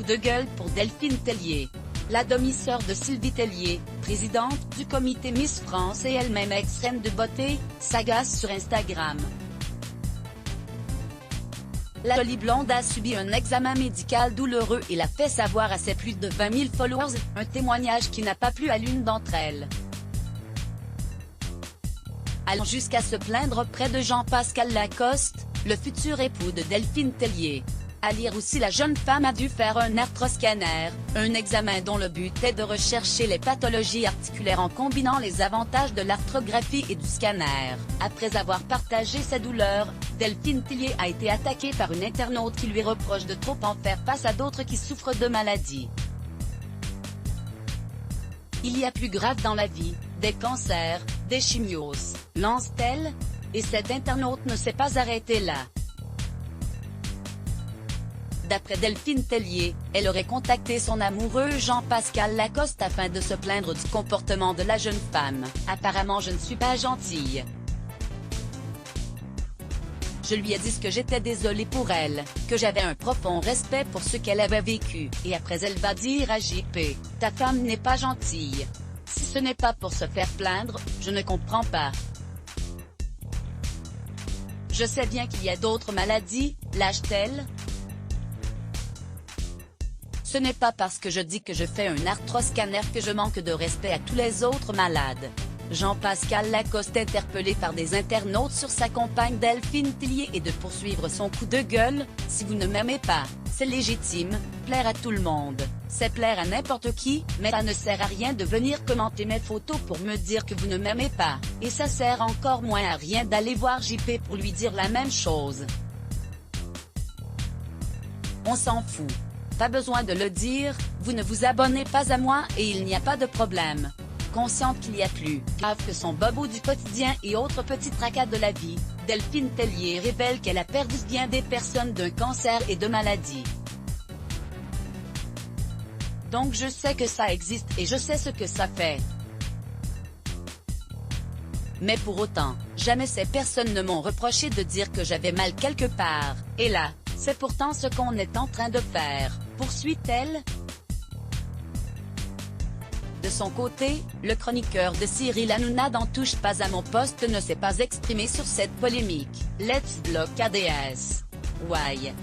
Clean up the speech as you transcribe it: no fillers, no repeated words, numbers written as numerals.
de gueule pour Delphine Tellier. La demi-sœur de Sylvie Tellier, présidente du comité Miss France et elle-même ex-reine de beauté, s'agace sur Instagram. La jolie blonde a subi un examen médical douloureux et l'a fait savoir à ses plus de 20 000 followers, un témoignage qui n'a pas plu à l'une d'entre elles. Allant jusqu'à se plaindre auprès de Jean-Pascal Lacoste, le futur époux de Delphine Tellier. À lire aussi, la jeune femme a dû faire un arthroscanner, un examen dont le but est de rechercher les pathologies articulaires en combinant les avantages de l'arthrographie et du scanner. Après avoir partagé sa douleur, Delphine Tellier a été attaquée par une internaute qui lui reproche de trop en faire face à d'autres qui souffrent de maladies. Il y a plus grave dans la vie, des cancers, des chimioses, lance-t-elle, et cette internaute ne s'est pas arrêtée là. D'après Delphine Tellier, elle aurait contacté son amoureux Jean-Pascal Lacoste afin de se plaindre du comportement de la jeune femme. Apparemment, je ne suis pas gentille. Je lui ai dit que j'étais désolée pour elle, que j'avais un profond respect pour ce qu'elle avait vécu, et après elle va dire à JP, « Ta femme n'est pas gentille. » Si ce n'est pas pour se faire plaindre, je ne comprends pas. Je sais bien qu'il y a d'autres maladies, lâche-t-elle. Ce n'est pas parce que je dis que je fais un arthroscanner que je manque de respect à tous les autres malades. Jean-Pascal Lacoste, interpellé par des internautes sur sa compagne Delphine Tellier, et de poursuivre son coup de gueule, « Si vous ne m'aimez pas, c'est légitime, plaire à tout le monde, c'est plaire à n'importe qui, mais ça ne sert à rien de venir commenter mes photos pour me dire que vous ne m'aimez pas, et ça sert encore moins à rien d'aller voir JP pour lui dire la même chose. On s'en fout. Pas besoin de le dire, vous ne vous abonnez pas à moi et il n'y a pas de problème. » Consciente qu'il y a plus grave que son bobo du quotidien et autres petits tracas de la vie, Delphine Tellier révèle qu'elle a perdu bien des personnes d'un cancer et de maladies. Donc je sais que ça existe et je sais ce que ça fait. Mais pour autant, jamais ces personnes ne m'ont reproché de dire que j'avais mal quelque part, et là, c'est pourtant ce qu'on est en train de faire, poursuit-elle. De son côté, le chroniqueur de Cyril Hanouna dans Touche pas à mon poste ne s'est pas exprimé sur cette polémique. Let's block ADS. Why?